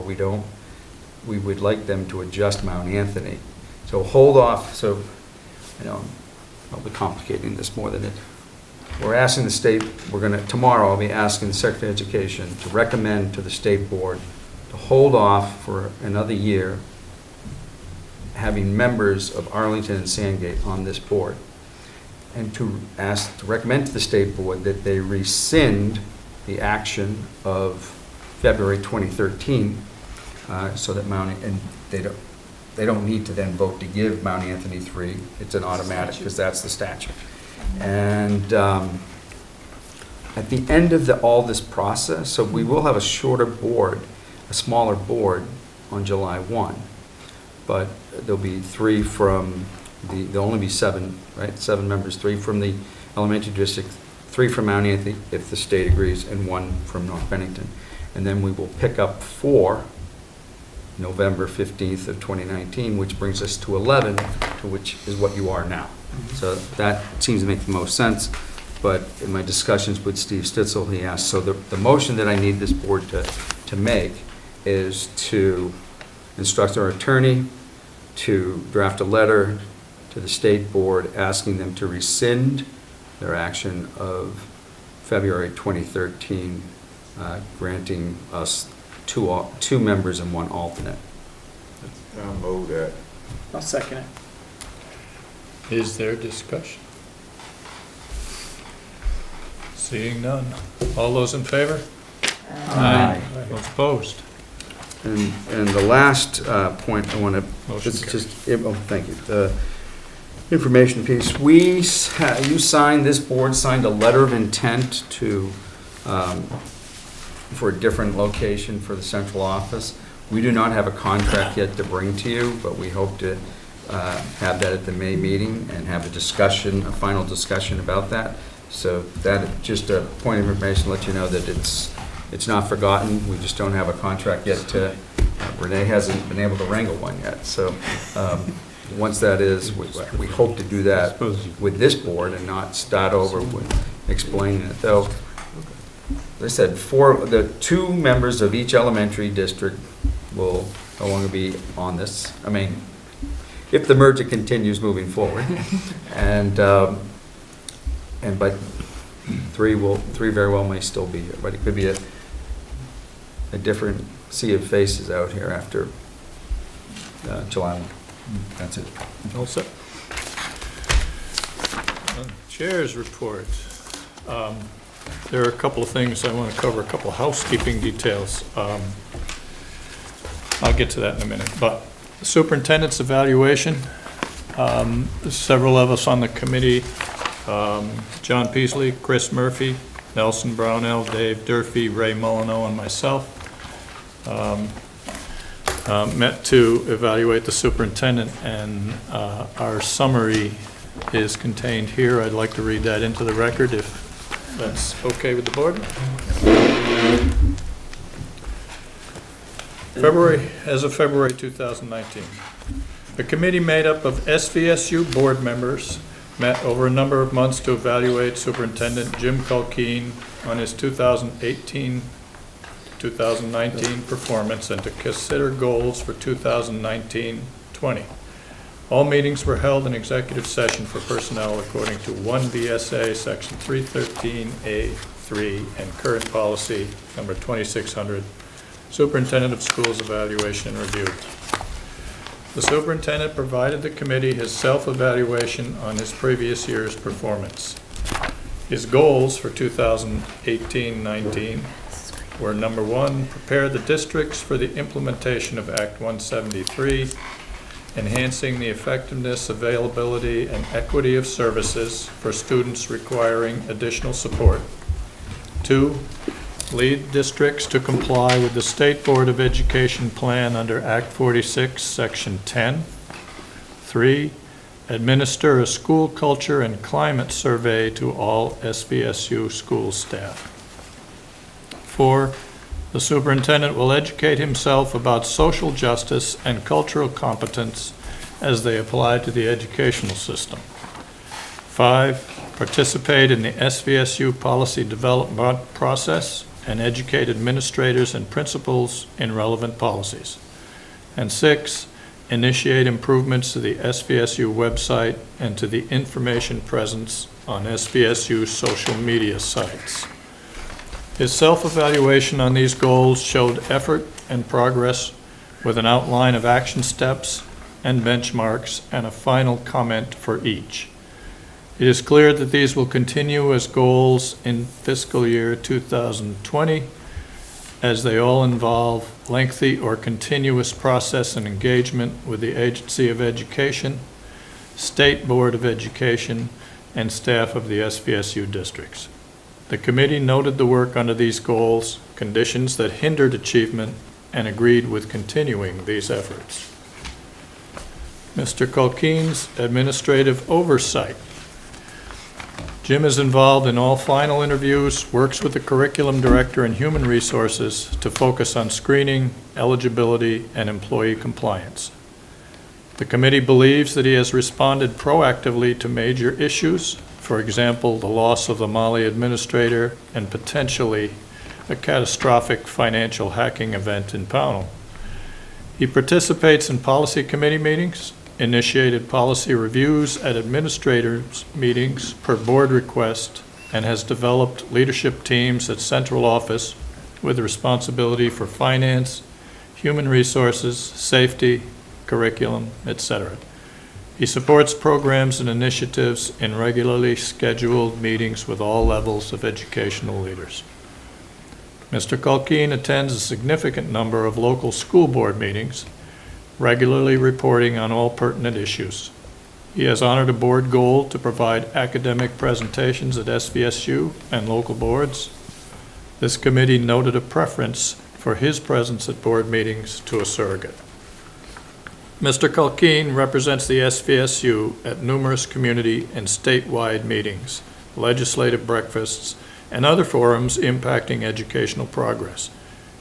we would like them to adjust Mount Anthony. So hold off, so, I'll be complicating this more than it. We're asking the state, tomorrow I'll be asking the Secretary of Education to recommend to the state board to hold off for another year having members of Arlington and Sandgate on this board, and to recommend to the state board that they rescind the action of February 2013, so that they don't need to then vote to give Mount Anthony 3. It's an automatic, because that's the statute. And at the end of all this process, so we will have a shorter board, a smaller board on July 1, but there'll be 3 from there'll only be 7, right? 7 members, 3 from the elementary district, 3 from Mount Anthony, if the state agrees, and 1 from North Bennington. And then we will pick up 4 November 15th of 2019, which brings us to 11, to which is what you are now. So that seems to make the most sense. But in my discussions with Steve Stitzel, he asked, so the motion that I need this board to make is to instruct our attorney to draft a letter to the state board asking them to rescind their action of February 2013, granting us 2 members and 1 alternate. I'll move that. I'll second it. Is there discussion? Seeing none. All those in favor? Aye. Those opposed? And the last point I want to, Motion this is just, oh, thank you. The information piece. You signed, this board signed a letter of intent to, for a different location for the central office. We do not have a contract yet to bring to you, but we hope to have that at the May meeting and have a discussion, a final discussion about that. So that, just a point of information to let you know that it's not forgotten. We just don't have a contract yet to, Renee hasn't been able to wrangle one yet. So once that is, we hope to do that with this board and not start over with explaining it. Though, as I said, the 2 members of each elementary district will no longer be on this. I mean, if the merger continues moving forward. But 3 very well may still be here, but it could be a different sea of faces out here after July 1. That's it. All set. Chair's report. There are a couple of things I want to cover, a couple of housekeeping details. I'll get to that in a minute. But the superintendent's evaluation, several of us on the committee, John Peasley, Chris Murphy, Nelson Brownell, Dave Durfee, Ray Molyneux, and myself met to evaluate the superintendent, and our summary is contained here. I'd like to read that into the record if that's okay with the board. As of February 2019, a committee made up of SVSU board members met over a number of months to evaluate Superintendent Jim Culkeen on his 2018-2019 performance and to consider goals for 2019-20. All meetings were held in executive session for personnel according to 1 VSA Section 313A3 and current policy number 2600, Superintendent of Schools Evaluation and Review. The superintendent provided the committee his self-evaluation on his previous year's performance. His goals for 2018-19 were: number 1, prepare the districts for the implementation of Act 173, enhancing the effectiveness, availability, and equity of services for students requiring additional support. 2, lead districts to comply with the State Board of Education plan under Act 46, Section 10. 3, administer a school culture and climate survey to all SVSU school staff. 4, the superintendent will educate himself about social justice and cultural competence as they apply to the educational system. 5, participate in the SVSU policy development process and educate administrators and principals in relevant policies. And 6, initiate improvements to the SVSU website and to the information presence on SVSU social media sites. His self-evaluation on these goals showed effort and progress with an outline of action steps and benchmarks and a final comment for each. It is clear that these will continue as goals in fiscal year 2020, as they all involve lengthy or continuous process and engagement with the Agency of Education, State Board of Education, and staff of the SVSU districts. The committee noted the work under these goals, conditions that hindered achievement, and agreed with continuing these efforts. Mr. Culkeen's administrative oversight. Jim is involved in all final interviews, works with the curriculum director and human resources to focus on screening, eligibility, and employee compliance. The committee believes that he has responded proactively to major issues, for example, the loss of the Mali administrator and potentially a catastrophic financial hacking event in Pownell. He participates in policy committee meetings, initiated policy reviews at administrators' meetings per board request, and has developed leadership teams at central office with responsibility for finance, human resources, safety, curriculum, etc. He supports programs and initiatives in regularly scheduled meetings with all levels of educational leaders. Mr. Culkeen attends a significant number of local school board meetings, regularly reporting on all pertinent issues. He has honored a board goal to provide academic presentations at SVSU and local boards. This committee noted a preference for his presence at board meetings to a surrogate. Mr. Culkeen represents the SVSU at numerous community and statewide meetings, legislative breakfasts, and other forums impacting educational progress,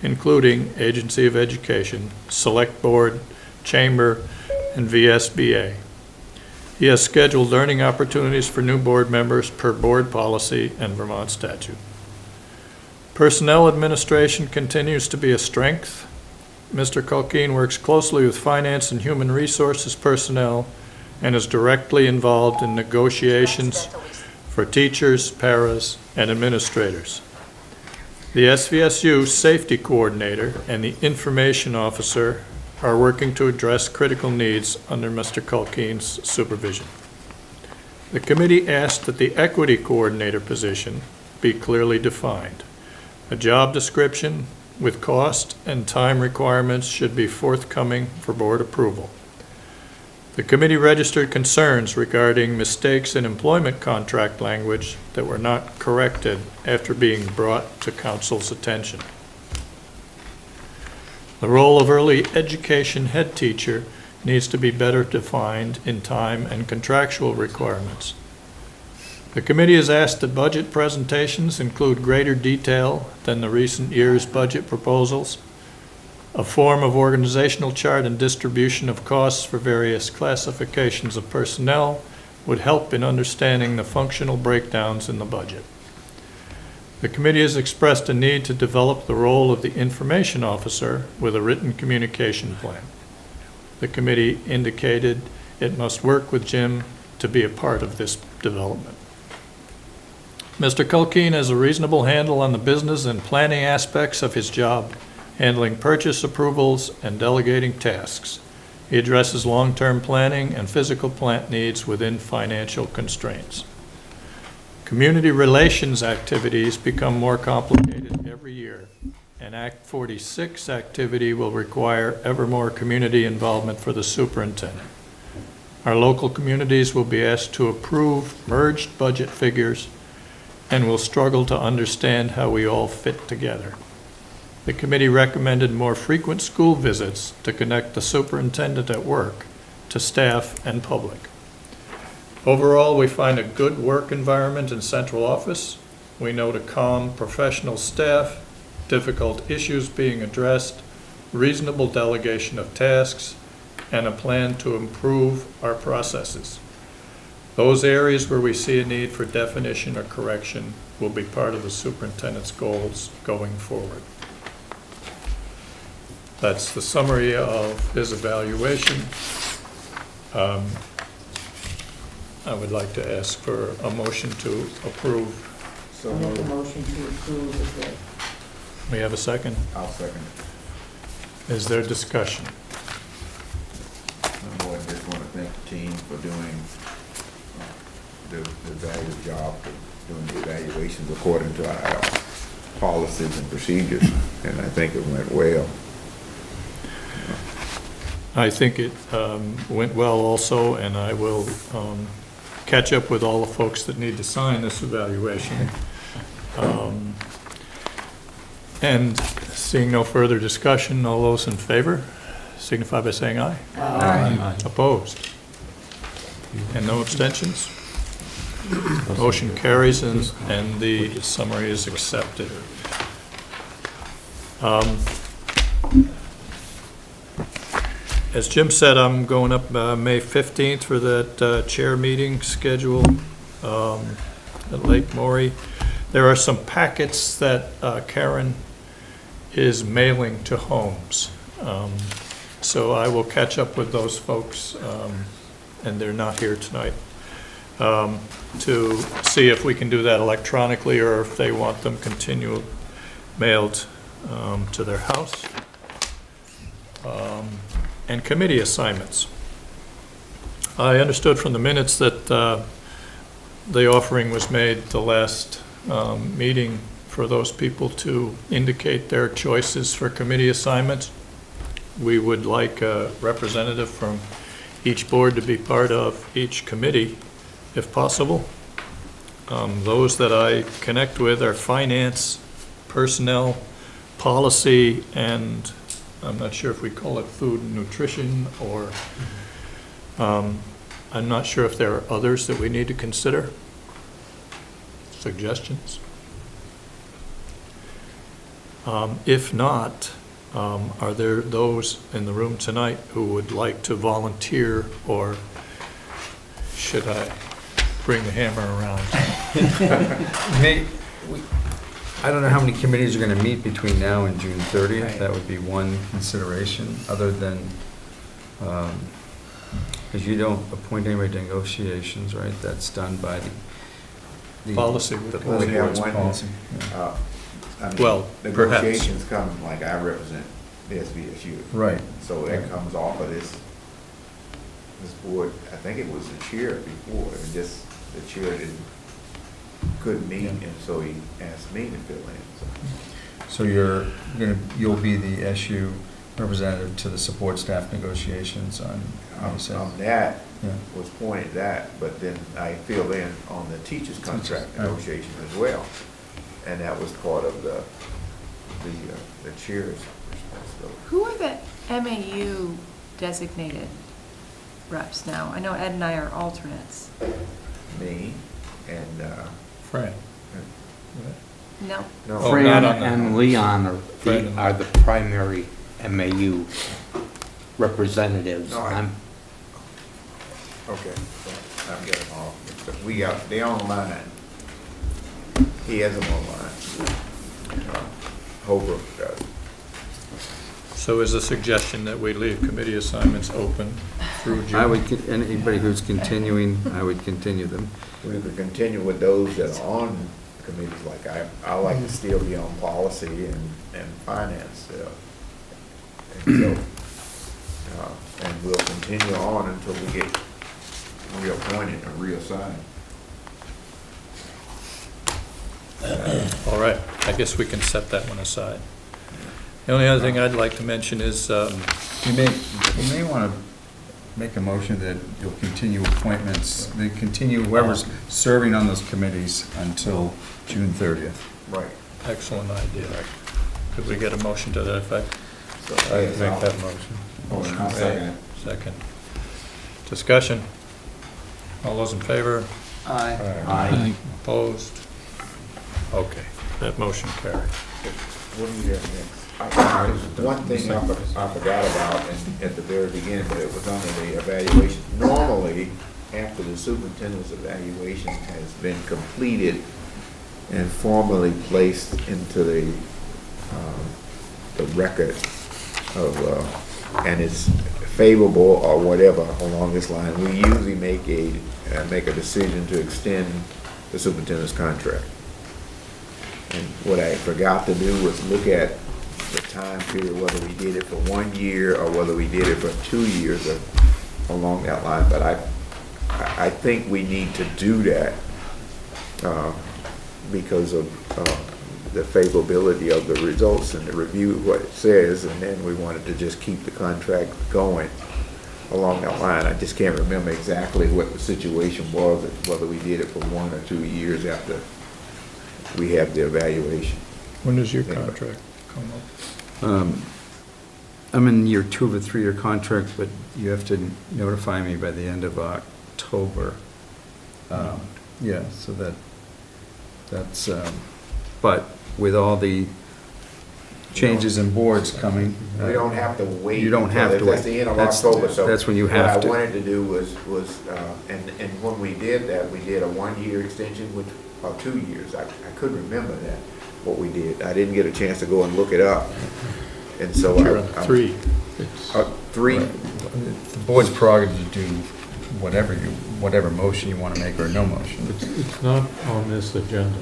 including Agency of Education, Select Board, Chamber, and VSBA. He has scheduled learning opportunities for new board members per board policy and Vermont statute. Personnel administration continues to be a strength. Mr. Culkeen works closely with finance and human resources personnel and is directly involved in negotiations for teachers, paras, and administrators. The SVSU Safety Coordinator and the Information Officer are working to address critical needs under Mr. Culkeen's supervision. The committee asked that the Equity Coordinator position be clearly defined. A job description with cost and time requirements should be forthcoming for board approval. The committee registered concerns regarding mistakes in employment contract language that were not corrected after being brought to council's attention. The role of early education head teacher needs to be better defined in time and contractual requirements. The committee has asked that budget presentations include greater detail than the recent year's budget proposals. A form of organizational chart and distribution of costs for various classifications of personnel would help in understanding the functional breakdowns in the budget. The committee has expressed a need to develop the role of the information officer with a written communication plan. The committee indicated it must work with Jim to be a part of this development. Mr. Culkeen has a reasonable handle on the business and planning aspects of his job, handling purchase approvals and delegating tasks. He addresses long-term planning and physical plant needs within financial constraints. Community relations activities become more complicated every year, and Act 46 activity will require ever more community involvement for the superintendent. Our local communities will be asked to approve merged budget figures and will struggle to understand how we all fit together. The committee recommended more frequent school visits to connect the superintendent at work to staff and public. Overall, we find a good work environment in central office. We note a calm professional staff, difficult issues being addressed, reasonable delegation of tasks, and a plan to improve our processes. Those areas where we see a need for definition or correction will be part of the superintendent's goals going forward. That's the summary of his evaluation. I would like to ask for a motion to approve. I'll make a motion to approve of the We have a second? I'll second it. Is there discussion? I just want to thank the team for doing the valued job of doing the evaluations according to our policies and procedures, and I think it went well. I think it went well also, and I will catch up with all the folks that need to sign this evaluation. And seeing no further discussion, all those in favor signify by saying aye. Aye. Opposed? And no abstentions? Motion carries and the summary is accepted. As Jim said, I'm going up May 15th for that chair meeting scheduled at Lake Maury. There are some packets that Karen is mailing to homes. So I will catch up with those folks, and they're not here tonight, to see if we can do that electronically or if they want them continual mailed to their house. And committee assignments. I understood from the minutes that the offering was made the last meeting for those people to indicate their choices for committee assignments. We would like a representative from each board to be part of each committee, if possible. Those that I connect with are finance, personnel, policy, and I'm not sure if we call it food and nutrition, or I'm not sure if there are others that we need to consider. Suggestions? If not, are there those in the room tonight who would like to volunteer, or should I bring the hammer around? I don't know how many committees are going to meet between now and June 30th. Right. That would be one consideration, other than, because you don't appoint anybody to negotiations, right? That's done by the policy. We have one, policy. I mean, Well, negotiations come, like I represent the SVSU. Right. So that comes off of this board. I think it was the chair before, and just the chair couldn't meet, and so he asked me to fill in. So you'll be the SU representative to the support staff negotiations on That yeah. was pointed that, but then I filled in on the teacher's contract negotiation as well, and that was part of the chair's responsibility. Who are the MAU designated reps now? I know Ed and I are alternates. Me and Fran. No. no, Oh, Fran not on the- and Leon Fran are the primary MAU representatives. No, okay, so I'm getting off. They're online. He has them online. Holbrook does. So is a suggestion that we leave committee assignments open through June? Anybody who's continuing, I would continue them. We could continue with those that are on committees, like I like to still be on policy and finance. And so, and we'll continue on until we get reappointed or reassigned. All right, I guess we can set that one aside. The only other thing I'd like to mention is, You may want to make a motion that you'll continue appointments, they continue whoever's serving on those committees until June 30th. Right. excellent idea. Could we get a motion to that effect? I Make that motion. Motion, I'll second it. Second. Discussion? All those in favor? Aye. Opposed? Okay, that motion carries. What do you have next? One thing I forgot about at the very beginning, but it was under the evaluation. Normally, after the superintendent's evaluation has been completed and formally placed into the record of, and it's favorable or whatever along this line, we usually make a decision to extend the superintendent's contract. And what I forgot to do was look at the time period, whether we did it for 1 year or whether we did it for 2 years or along that line. But I think we need to do that because of the favorability of the results and the review of what it says, and then we wanted to just keep the contract going along that line. I just can't remember exactly what the situation was, whether we did it for 1 or 2 years after we have the evaluation. When does your contract come up? I'm in year 2 of a 3-year contract, but you have to notify me by the end of October. Yeah, so that's, but with all the changes in boards coming. We don't have to wait. You don't have to That's wait. the end of That's- October, so. that's when you have to. What I wanted to do was, and when we did that, we did a 1-year extension, which, or 2 years. I couldn't remember that, what we did. I didn't get a chance to go and look it up. And so You're on 3. It's- 3, The board's prerogative to do whatever motion you want to make or no motion. It's not on this agenda.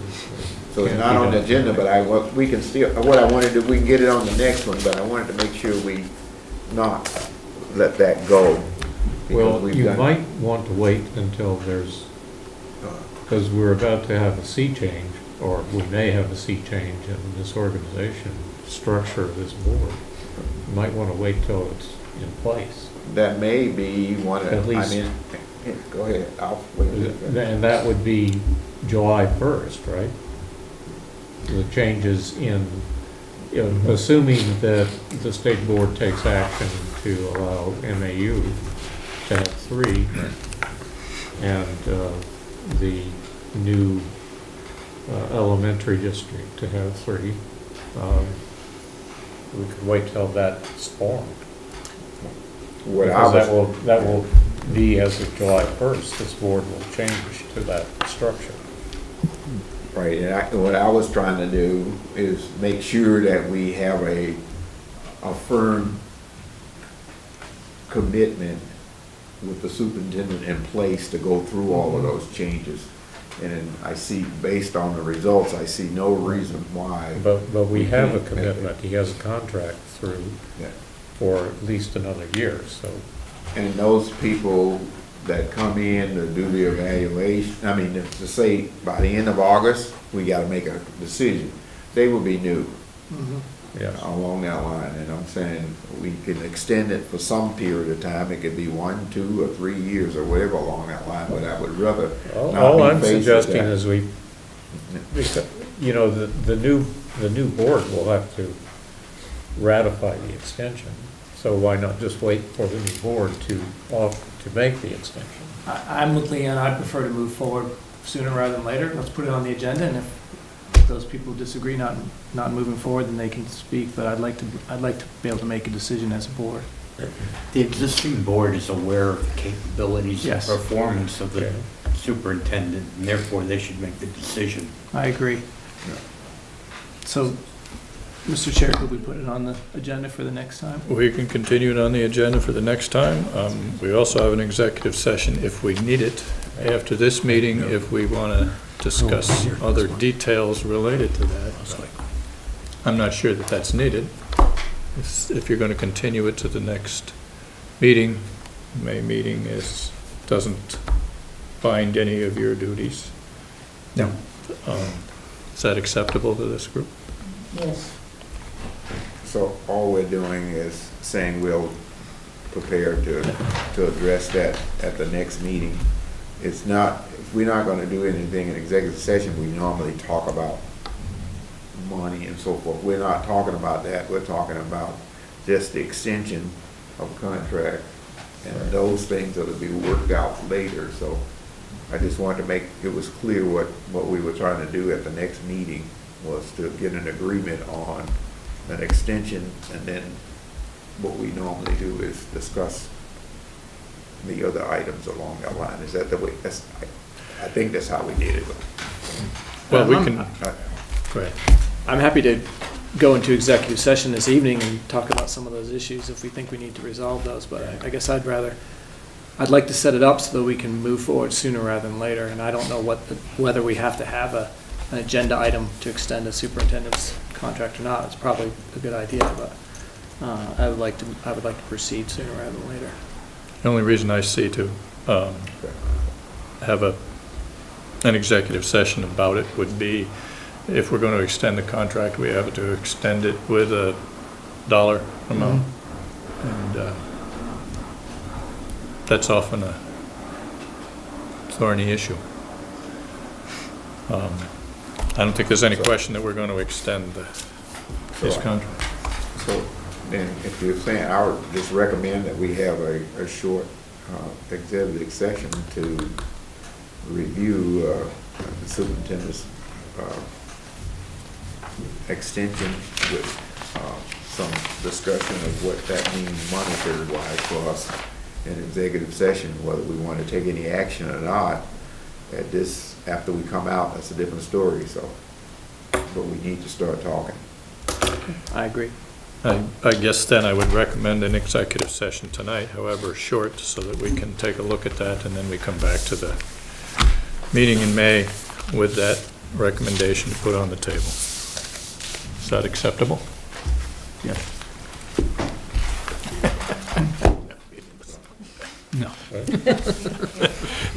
so it's not on the agenda, but we can still, what I wanted to, we can get it on the next one, but I wanted to make sure we not let that go. because Well, we've you done- might want to wait until there's, because we're about to have a sea change, or we may have a sea change in this organization structure of this board. You might want to wait till it's in place. That may be one of, At I least- mean, go ahead, I'll wait. And that would be July 1st, right? The changes in, assuming that the state board takes action to allow MAU to have 3, and the new elementary district to have 3. We could wait till that's formed. What I Because was, that will be as of July 1st, this board will change to that structure. right, and what I was trying to do is make sure that we have a firm commitment with the superintendent in place to go through all of those changes. And I see, based on the results, I see no reason why. But we have a can't make it. commitment, he has a contract through Yeah. for at least another year, so. And those people that come in to do the evaluation, I mean, to say by the end of August, we gotta make a decision, they will be new Yes. along that line. And I'm saying we can extend it for some period of time. It could be 1, 2, or 3 years or whatever along that line, but I would rather All not I'm be faced with suggesting that. is the new board will have to ratify the extension. So why not just wait for the new board to make the extension? I'm with Leanne, I prefer to move forward sooner rather than later. Let's put it on the agenda, and if those people disagree not moving forward, then they can speak, but I'd like to be able to make a decision as a board. The existing board is aware of the capabilities and Yes. performance of the Okay. superintendent, and therefore they should make the decision. I agree. So, Mr. Chair, could we put it on the agenda for the next time? We can continue it on the agenda for the next time. We also have an executive session if we need it after this meeting, if we want to discuss other details related to that. I'm not sure that that's needed. If you're going to continue it to the next meeting, May meeting doesn't bind any of your duties. No. Is that acceptable to this group? Yes. So all we're doing is saying we'll prepare to address that at the next meeting. It's not, if we're not gonna do anything in executive session, we normally talk about money and so forth. We're not talking about that, we're talking about just the extension of contract, and those things are to be worked out later. So I just wanted to make, it was clear what we were trying to do at the next meeting was to get an agreement on an extension, and then what we normally do is discuss the other items along that line. Is that the way, I think that's how we did it. Well, we can, go ahead. I'm happy to go into executive session this evening and talk about some of those issues if we think we need to resolve those, but I guess I'd like to set it up so that we can move forward sooner rather than later, and I don't know whether we have to have an agenda item to extend a superintendent's contract or not. It's probably a good idea, but I would like to proceed sooner rather than later. The only reason I see to have an executive session about it would be if we're going to extend the contract, we have to extend it with a dollar amount. And that's often a thorny issue. I don't think there's any question that we're going to extend this contract. So then if you're saying, I would just recommend that we have a short executive session to review the superintendent's extension with some discussion of what that means monetary-wise for us in executive session, whether we want to take any action or not. At this, after we come out, that's a different story, so, but we need to start talking. I agree. I guess then I would recommend an executive session tonight, however short, so that we can take a look at that, and then we come back to the meeting in May with that recommendation to put on the table. Is that acceptable? Yes. No.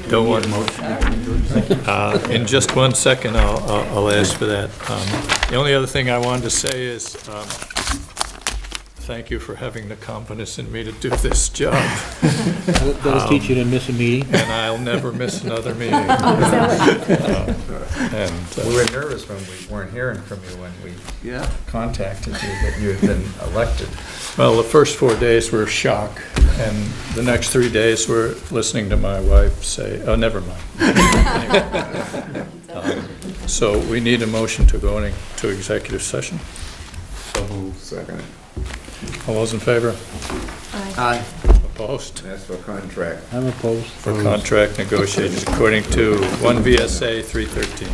Don't want in just 1 second, I'll ask for that. The only other thing I wanted to say is, thank you for having the confidence in me to do this job. That'll teach you to miss a meeting. And I'll never miss another meeting. We were nervous when we weren't hearing from you when we contacted you that you had been elected. Well, the first 4 days were shock, and the next 3 days were listening to my wife say, oh, never mind. So we need a motion to go into executive session. So moved. Second. All those in favor? Aye. Opposed? That's for contract. I'm opposed. For contract negotiations according to 1 VSA 313.